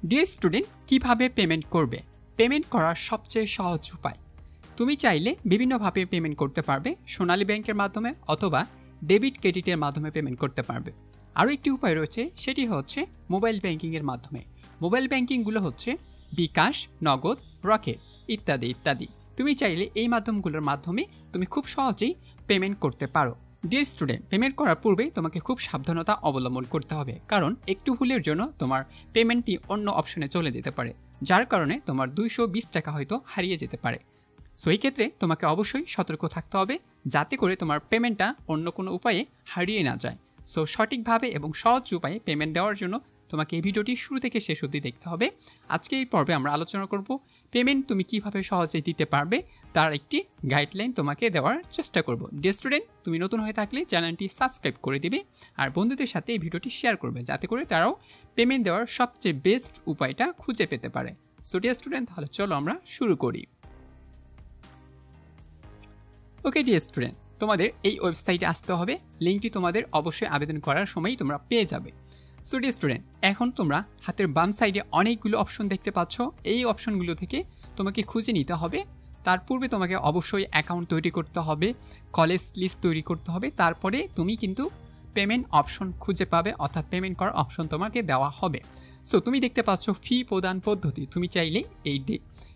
Dear student, কিভাবে payment করবে? Payment করার সবচেয়ে সহজ উপায়। তুমি চাইলে বিভিন্নভাবে পেমেন্ট করতে পারবে। সোনালী ব্যাংকের মাধ্যমে অথবা ডেবিট ক্রেডিটের মাধ্যমে পেমেন্ট করতে পারবে। আরও একটি উপায় রয়েছে, সেটি হচ্ছে মোবাইল ব্যাংকিংয়ের মাধ্যমে। মোবাইল ব্যাংকিংগুলো হচ্ছে বিকাশ, নগদ, রকেট ইত্যাদি ইত্যাদি। তুমি চাইলে এই মাধ্যমগুলোর মাধ্যমে তুমি খুব সহজেই পেমেন্ট করতে পারো। ডিয়ার স্টুডেন্ট, পেমেন্ট করার পূর্বে তোমাকে খুব সাবধানতা অবলম্বন করতে হবে, কারণ একটু ভুলের জন্য তোমার পেমেন্টটি অন্য অপশনে চলে যেতে পারে, যার কারণে তোমার 220 টাকা হয়তো হারিয়ে যেতে পারে। সো এই ক্ষেত্রে তোমাকে অবশ্যই সতর্ক থাকতে হবে, যাতে করে তোমার পেমেন্টটা অন্য কোনো উপায়ে হারিয়ে না যায়। সো সঠিকভাবে এবং সহজ উপায়ে পেমেন্ট দেওয়ার জন্য তোমাকে এই ভিডিওটি শুরু থেকে শেষ অবধি দেখতে হবে। আজকে এই পর্বে আমরা আলোচনা করব পেমেন্ট তুমি কিভাবে সহজে দিতে পারবে, তার একটি গাইডলাইন তোমাকে দেওয়ার চেষ্টা করব। ডিয়ার স্টুডেন্ট, তুমি নতুন হয়ে থাকলে চ্যানেলটি সাবস্ক্রাইব করে দিবে আর বন্ধুদের সাথে এই ভিডিওটি শেয়ার করবে, যাতে করে তারাও পেমেন্ট দেওয়ার সবচেয়ে বেস্ট উপায়টা খুঁজে পেতে পারে। সো ডিয়ার স্টুডেন্ট, তাহলে চলো আমরা শুরু করি। ওকে ডিয়ার স্টুডেন্ট, তোমাদের এই ওয়েবসাইটে আসতে হবে। লিঙ্কটি তোমাদের অবশ্যই আবেদন করার সময়ই তোমরা পেয়ে যাবে। সো ডিয়ার স্টুডেন্ট, এখন তোমরা হাতের বাম সাইডে অনেকগুলো অপশন দেখতে পাচ্ছ। এই অপশনগুলো থেকে তোমাকে খুঁজে নিতে হবে। তার পূর্বে তোমাকে অবশ্যই অ্যাকাউন্ট তৈরি করতে হবে, কলেজ লিস্ট তৈরি করতে হবে। তারপরে তুমি কিন্তু পেমেন্ট অপশন খুঁজে পাবে, অর্থাৎ পেমেন্ট করার অপশন তোমাকে দেওয়া হবে। সো তুমি দেখতে পাচ্ছ ফি প্রদান পদ্ধতি। তুমি চাইলে এই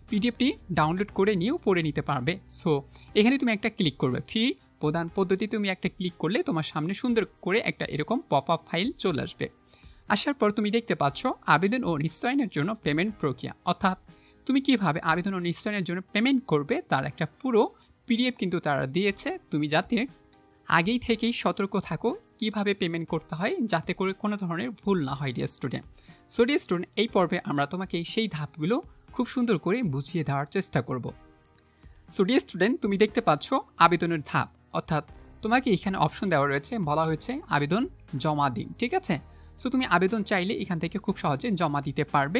পিডিএফটি ডাউনলোড করে নিয়েও পড়ে নিতে পারবে। সো এখানে তুমি একটা ক্লিক করবে, ফি প্রদান পদ্ধতি তুমি একটা ক্লিক করলে তোমার সামনে সুন্দর করে একটা এরকম পপ আপ ফাইল চলে আসবে। আসার পর তুমি দেখতে পাচ্ছ আবেদন ও নিশ্চয়নের জন্য পেমেন্ট প্রক্রিয়া, অর্থাৎ তুমি কিভাবে আবেদন ও নিশ্চয়নের জন্য পেমেন্ট করবে তার একটা পুরো পিডিএফ কিন্তু তারা দিয়েছে। তুমি যাতে আগেই থেকেই সতর্ক থাকো কিভাবে পেমেন্ট করতে হয়, যাতে করে কোনো ধরনের ভুল না হয়। Deer student, so dear student, এই পর্বে আমরা তোমাকে সেই ধাপগুলো খুব সুন্দর করে বুঝিয়ে দেওয়ার চেষ্টা করব। সো ডিয়ার স্টুডেন্ট, তুমি দেখতে পাচ্ছ আবেদনের ধাপ, অর্থাৎ তোমাকে এখানে অপশন দেওয়া রয়েছে, বলা হয়েছে আবেদন জমা দিন। ঠিক আছে, সো তুমি আবেদন চাইলে এখান থেকে খুব সহজে জমা দিতে পারবে।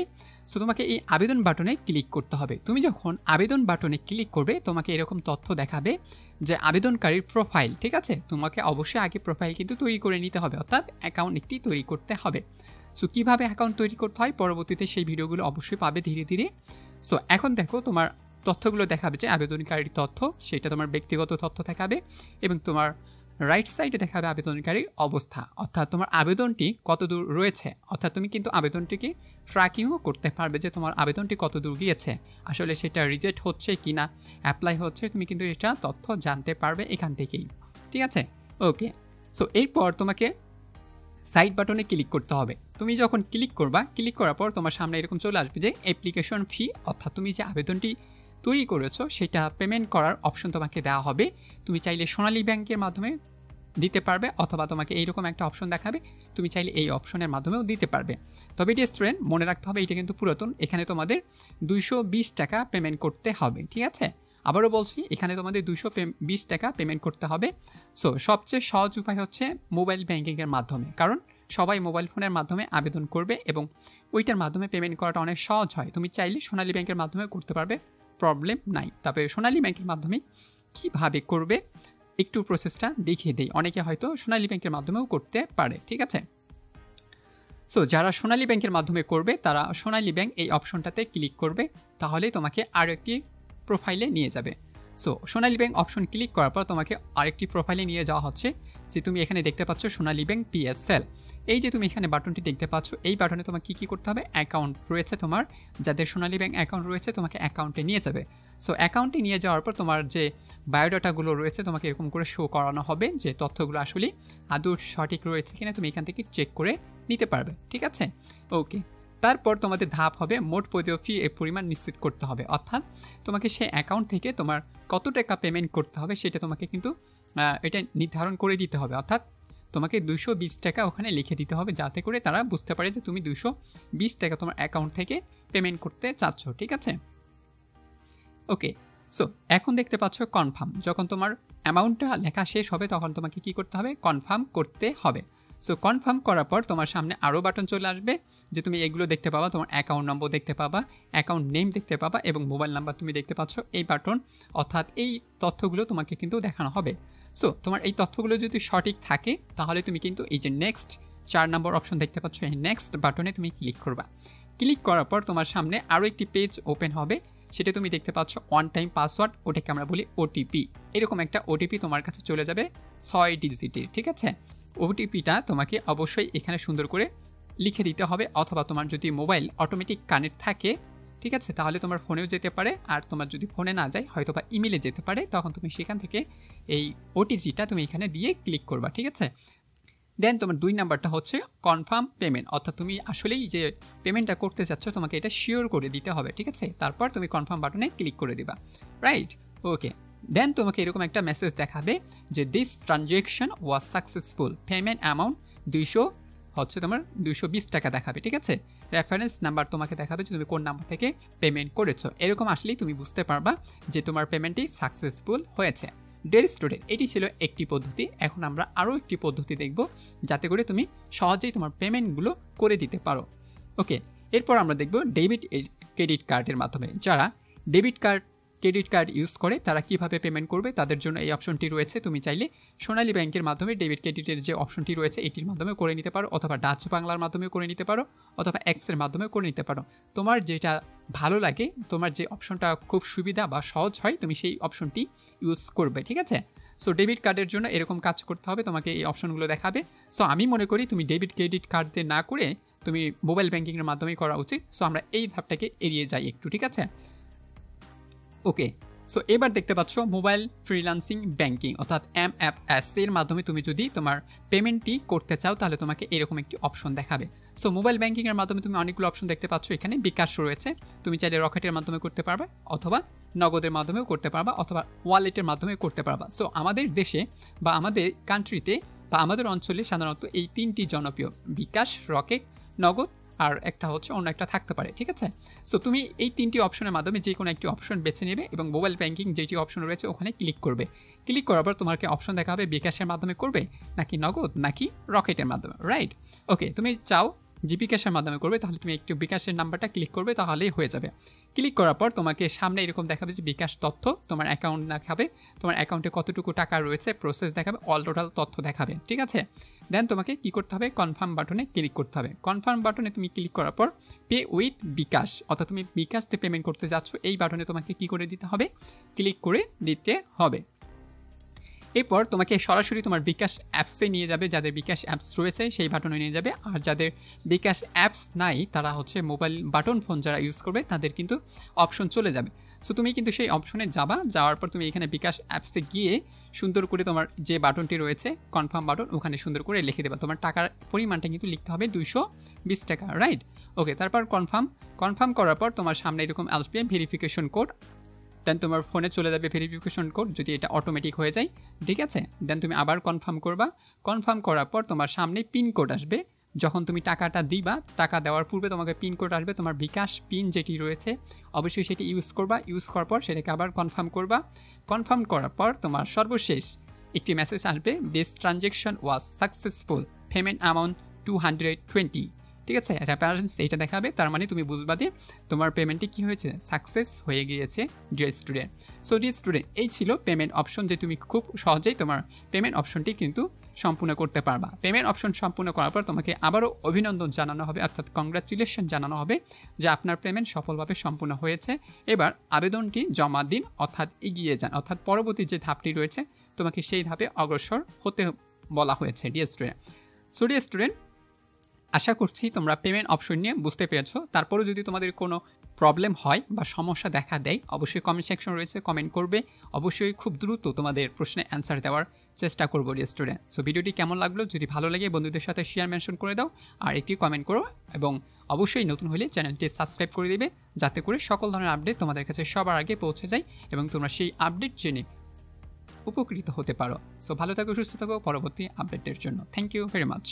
সো তোমাকে এই আবেদন বাটনে ক্লিক করতে হবে। তুমি যখন আবেদন বাটনে ক্লিক করবে তোমাকে এরকম তথ্য দেখাবে যে আবেদনকারীর প্রোফাইল। ঠিক আছে, তোমাকে অবশ্যই আগে প্রোফাইল কিন্তু তৈরি করে নিতে হবে, অর্থাৎ অ্যাকাউন্ট একটি তৈরি করতে হবে। সো কীভাবে অ্যাকাউন্ট তৈরি করতে হয় পরবর্তীতে সেই ভিডিওগুলো অবশ্যই পাবে ধীরে ধীরে। সো এখন দেখো, তোমার তথ্যগুলো দেখাবে যে আবেদনকারীর তথ্য, সেটা তোমার ব্যক্তিগত তথ্য দেখাবে, এবং তোমার রাইট সাইডে দেখাবে আবেদনকারীর অবস্থা, অর্থাৎ তোমার আবেদনটি কতদূর রয়েছে। অর্থাৎ তুমি কিন্তু আবেদনটিকে ট্র্যাকিংও করতে পারবে যে তোমার আবেদনটি কতদূর গিয়েছে, আসলে সেটা রিজেক্ট হচ্ছে কি না, অ্যাপ্লাই হচ্ছে, তুমি কিন্তু এটা তথ্য জানতে পারবে এখান থেকেই। ঠিক আছে, ওকে। সো এরপর তোমাকে সাইড বাটনে ক্লিক করতে হবে। তুমি যখন ক্লিক করবা, ক্লিক করার পর তোমার সামনে এরকম চলে আসবে যে অ্যাপ্লিকেশন ফি, অর্থাৎ তুমি যে আবেদনটি তৈরি করেছো সেটা পেমেন্ট করার অপশন তোমাকে দেওয়া হবে। তুমি চাইলে সোনালী ব্যাংকের মাধ্যমে দিতে পারবে, অথবা তোমাকে এইরকম একটা অপশন দেখাবে, তুমি চাইলে এই অপশনের মাধ্যমেও দিতে পারবে। তবে এটি স্টুডেন্ট মনে রাখতে হবে, এটা কিন্তু পুরাতন। এখানে তোমাদের 220 টাকা পেমেন্ট করতে হবে। ঠিক আছে, আবারও বলছি, এখানে তোমাদের 220 টাকা পেমেন্ট করতে হবে। সো সবচেয়ে সহজ উপায় হচ্ছে মোবাইল ব্যাংকিংয়ের মাধ্যমে, কারণ সবাই মোবাইল ফোনের মাধ্যমে আবেদন করবে এবং ওইটার মাধ্যমে পেমেন্ট করাটা অনেক সহজ হয়। তুমি চাইলে সোনালী ব্যাংকের মাধ্যমে করতে পারবে, প্রবলেম নাই। তবে সোনালী ব্যাংকের মাধ্যমে কীভাবে করবে একটু প্রসেসটা দেখিয়ে দেই। অনেকে হয়তো সোনালী ব্যাংকের মাধ্যমেও করতে পারে। ঠিক আছে, সো যারা সোনালী ব্যাংকের মাধ্যমে করবে তারা সোনালী ব্যাংক এই অপশনটাতে ক্লিক করবে, তাহলে তোমাকে আরও একটি প্রোফাইলে নিয়ে যাবে। সো সোনালী ব্যাংক অপশন ক্লিক করার পর তোমাকে আরেকটি প্রোফাইলে নিয়ে যাওয়া হচ্ছে, যে তুমি এখানে দেখতে পাচ্ছ সোনালী ব্যাংক পিএসএল। এই যে তুমি এখানে বাটনটি দেখতে পাচ্ছ, এই বাটনে তোমাকে কী করতে হবে, অ্যাকাউন্ট রয়েছে তোমার, যাদের সোনালী ব্যাংক অ্যাকাউন্ট রয়েছে তোমাকে অ্যাকাউন্টে নিয়ে যাবে। সো অ্যাকাউন্টে নিয়ে যাওয়ার পর তোমার যে বায়োডাটাগুলো রয়েছে তোমাকে এরকম করে শো করানো হবে, যে তথ্যগুলো আসলে আদৌ সঠিক রয়েছে কিনা তুমি এখান থেকে চেক করে নিতে পারবে। ঠিক আছে, ওকে। তারপর তোমাদের ধাপ হবে মোট প্রদেয় ফি এর পরিমাণ নিশ্চিত করতে হবে, অর্থাৎ তোমাকে সেই অ্যাকাউন্ট থেকে তোমার কত টাকা পেমেন্ট করতে হবে সেটা তোমাকে কিন্তু এটা নির্ধারণ করে দিতে হবে, অর্থাৎ তোমাকে 220 টাকা ওখানে লিখে দিতে হবে, যাতে করে তারা বুঝতে পারে যে তুমি 220 টাকা তোমার অ্যাকাউন্ট থেকে পেমেন্ট করতে চাচ্ছ। ঠিক আছে, ওকে। সো এখন দেখতে পাচ্ছ কনফার্ম। যখন তোমার অ্যামাউন্টটা লেখা শেষ হবে তখন তোমাকে কি করতে হবে, কনফার্ম করতে হবে। সো কনফার্ম করার পর তোমার সামনে আরও বাটন চলে আসবে, যে তুমি এগুলো দেখতে পাবা, তোমার অ্যাকাউন্ট নম্বর দেখতে পাবা, অ্যাকাউন্ট নেম দেখতে পাবা, এবং মোবাইল নাম্বার তুমি দেখতে পাচ্ছ এই বাটন, অর্থাৎ এই তথ্যগুলো তোমাকে কিন্তু দেখানো হবে। সো তোমার এই তথ্যগুলো যদি সঠিক থাকে তাহলে তুমি কিন্তু এই যে নেক্সট 4 নম্বর অপশন দেখতে পাচ্ছ, এই নেক্সট বাটনে তুমি ক্লিক করবা। ক্লিক করার পর তোমার সামনে আরও একটি পেজ ওপেন হবে, সেটা তুমি দেখতে পাচ্ছ ওয়ান টাইম পাসওয়ার্ড, ওটাকে আমরা বলি ওটিপি। এরকম একটা ওটিপি তোমার কাছে চলে যাবে 6 ডিজিটের, ঠিক আছে। ওটিপিটা তোমাকে অবশ্যই এখানে সুন্দর করে লিখে দিতে হবে, অথবা তোমার যদি মোবাইল অটোমেটিক কানেক্ট থাকে, ঠিক আছে, তাহলে তোমার ফোনেও যেতে পারে। আর তোমার যদি ফোনে না যায় হয়তো বা ইমেলে যেতে পারে, তখন তুমি সেখান থেকে এই ওটিপিটা তুমি এখানে দিয়ে ক্লিক করবা, ঠিক আছে। দেন তোমার 2 নাম্বারটা হচ্ছে কনফার্ম পেমেন্ট, অর্থাৎ তুমি আসলেই যে পেমেন্টটা করতে চাচ্ছ তোমাকে এটা শিওর করে দিতে হবে, ঠিক আছে। তারপর তুমি কনফার্ম বাটনে ক্লিক করে দিবা, রাইট, ওকে। দেন তোমাকে এরকম একটা মেসেজ দেখাবে যে this transaction was successful, payment amount 220 টাকা দেখাবে, ঠিক আছে। রেফারেন্স নাম্বার তোমাকে দেখাবে যে তুমি কোন নাম্বার থেকে পেমেন্ট করেছো। এরকম আসলেই তুমি বুঝতে পারবা যে তোমার পেমেন্টটি সাকসেসফুল হয়েছে। ডিয়ার স্টুডেন্ট, এটি ছিল একটি পদ্ধতি। এখন আমরা আরও একটি পদ্ধতি দেখব যাতে করে তুমি সহজেই তোমার পেমেন্টগুলো করে দিতে পারো। ওকে, এরপর আমরা দেখব ডেবিট ক্রেডিট কার্ডের মাধ্যমে। যারা debit card credit card use করে তারা কিভাবে পেমেন্ট করবে, তাদের জন্য এই অপশনটি রয়েছে। তুমি চাইলে সোনালী ব্যাংকের মাধ্যমে ডেবিট ক্রেডিটের যে অপশনটি রয়েছে এটির মাধ্যমে করে নিতে পারো, অথবা ডাচ বাংলার মাধ্যমে করে নিতে পারো, অথবা এক্সের মাধ্যমে করে নিতে পারো। তোমার যেটা ভালো লাগে, তোমার যে অপশনটা খুব সুবিধা বা সহজ হয়, তুমি সেই অপশনটি ইউজ করবে, ঠিক আছে। সো ডেবিট কার্ডের জন্য এরকম কাজ করতে হবে, তোমাকে এই অপশনগুলো দেখাবে। সো আমি মনে করি তুমি ডেবিট ক্রেডিট কার্ড দিয়ে না করে তুমি মোবাইল ব্যাংকিংয়ের মাধ্যমেই করা উচিত। সো আমরা এই ধাপটাকে এড়িয়ে যাই একটু, ঠিক আছে। ওকে, সো এবার দেখতে পাচ্ছ মোবাইল ফ্রিল্যান্সিং ব্যাংকিং অর্থাৎ MFS এর মাধ্যমে তুমি যদি তোমার পেমেন্টটি করতে চাও তাহলে তোমাকে এরকম একটি অপশন দেখাবে। সো মোবাইল ব্যাংকিংয়ের মাধ্যমে তুমি অনেকগুলো অপশন দেখতে পাচ্ছ, এখানে বিকাশ রয়েছে, তুমি চাইলে রকেটের মাধ্যমে করতে পারবে, অথবা নগদের মাধ্যমেও করতে পারবা, অথবা ওয়ালেটের মাধ্যমে করতে পারবা। সো আমাদের দেশে বা আমাদের কান্ট্রিতে বা আমাদের অঞ্চলে সাধারণত এই 3টি জনপ্রিয়, বিকাশ, রকেট, নগদ, আর একটা হচ্ছে অন্য একটা থাকতে পারে, ঠিক আছে। সো তুমি এই 3টি অপশনের মাধ্যমে যে কোনো একটি অপশন বেছে নেবে এবং মোবাইল ব্যাংকিং যেটি অপশন রয়েছে ওখানে ক্লিক করবে। ক্লিক করার পর তোমাকে অপশন দেখা হবে বিকাশের মাধ্যমে করবে নাকি নগদ নাকি রকেটের মাধ্যমে, রাইট। ওকে, তুমি চাও যে বিকাশের মাধ্যমে করবে তাহলে তুমি একটু বিকাশের নাম্বারটা ক্লিক করবে, তাহলেই হয়ে যাবে। ক্লিক করার পর তোমাকে সামনে এরকম দেখাবে যে বিকাশ তথ্য, তোমার অ্যাকাউন্ট দেখাবে, তোমার অ্যাকাউন্টে কতটুকু টাকা রয়েছে, প্রসেস দেখাবে, অল টোটাল তথ্য দেখাবে, ঠিক আছে। দেন তোমাকে কি করতে হবে, কনফার্ম বাটনে ক্লিক করতে হবে। কনফার্ম বাটনে তুমি ক্লিক করার পর পে উইথ বিকাশ, অর্থাৎ তুমি বিকাশতে পেমেন্ট করতে যাচ্ছ, এই বাটনে তোমাকে কি করে দিতে হবে, ক্লিক করে দিতে হবে। এরপর তোমাকে সরাসরি তোমার বিকাশ অ্যাপসে নিয়ে যাবে, যাদের বিকাশ অ্যাপস রয়েছে সেই বাটনে নিয়ে যাবে। আর যাদের বিকাশ অ্যাপস নাই তারা হচ্ছে মোবাইল বাটন ফোন যারা ইউজ করবে তাদের কিন্তু অপশন চলে যাবে। সো তুমি কিন্তু সেই অপশনে যাবা, যাওয়ার পর তুমি এখানে বিকাশ অ্যাপসে গিয়ে সুন্দর করে তোমার যে বাটনটি রয়েছে কনফার্ম বাটন, ওখানে সুন্দর করে লিখে দেবা। তোমার টাকার পরিমাণটা কিন্তু লিখতে হবে 220 টাকা, রাইট। ওকে, তারপর কনফার্ম করার পর তোমার সামনে এরকম আসবে ভেরিফিকেশন কোড। দেন তোমার ফোনে চলে যাবে ভেরিফিকেশন কোড, যদি এটা অটোমেটিক হয়ে যায়, ঠিক আছে। দেন তুমি আবার কনফার্ম করবা। কনফার্ম করার পর তোমার সামনে পিন কোড আসবে। যখন তুমি টাকাটা দিবা, টাকা দেওয়ার পূর্বে তোমাকে পিন কোড আসবে, তোমার বিকাশ পিন যেটি রয়েছে অবশ্যই সেটি ইউজ করবা। ইউজ করার পর সেটাকে আবার কনফার্ম করবা। কনফার্ম করার পর তোমার সর্বশেষ একটি মেসেজ আসবে, this transaction was successful, payment amount 220, ঠিক আছে। রেফারেন্স এইটা দেখাবে, তার মানে তুমি বুঝবা যে তোমার পেমেন্টটি কী হয়েছে, সাকসেস হয়ে গিয়েছে deer student. So dear student, এই ছিল পেমেন্ট অপশন, যে তুমি খুব সহজেই তোমার পেমেন্ট অপশনটি কিন্তু সম্পূর্ণ করতে পারবা। পেমেন্ট অপশন সম্পূর্ণ করার পর তোমাকে আবারও অভিনন্দন জানানো হবে, অর্থাৎ কংগ্রাচুলেশন জানানো হবে যে আপনার পেমেন্ট সফলভাবে সম্পূর্ণ হয়েছে। এবার আবেদনটি জমা দিন, অর্থাৎ এগিয়ে যান, অর্থাৎ পরবর্তী যে ধাপটি রয়েছে তোমাকে সেই ধাপে অগ্রসর হতে বলা হয়েছে dear student. So dear student, আশা করছি তোমরা পেমেন্ট অপশন নিয়ে বুঝতে পেরেছো। তারপরেও যদি তোমাদের কোনো প্রবলেম হয় বা সমস্যা দেখা দেয় অবশ্যই কমেন্ট সেকশন রয়েছে, কমেন্ট করবে। অবশ্যই খুব দ্রুত তোমাদের প্রশ্নের অ্যান্সার দেওয়ার চেষ্টা করবো ডিয়ার স্টুডেন্ট। সো ভিডিওটি কেমন লাগলো, যদি ভালো লাগে বন্ধুদের সাথে শেয়ার মেনশন করে দাও, আর একটি কমেন্ট করো, এবং অবশ্যই নতুন হলে চ্যানেলটি সাবস্ক্রাইব করে দিবে, যাতে করে সকল ধরনের আপডেট তোমাদের কাছে সবার আগে পৌঁছে যায় এবং তোমরা সেই আপডেট জেনে উপকৃত হতে পারো। সো ভালো থাকো, সুস্থ থাকো পরবর্তী আপডেটের জন্য। Thank you very much.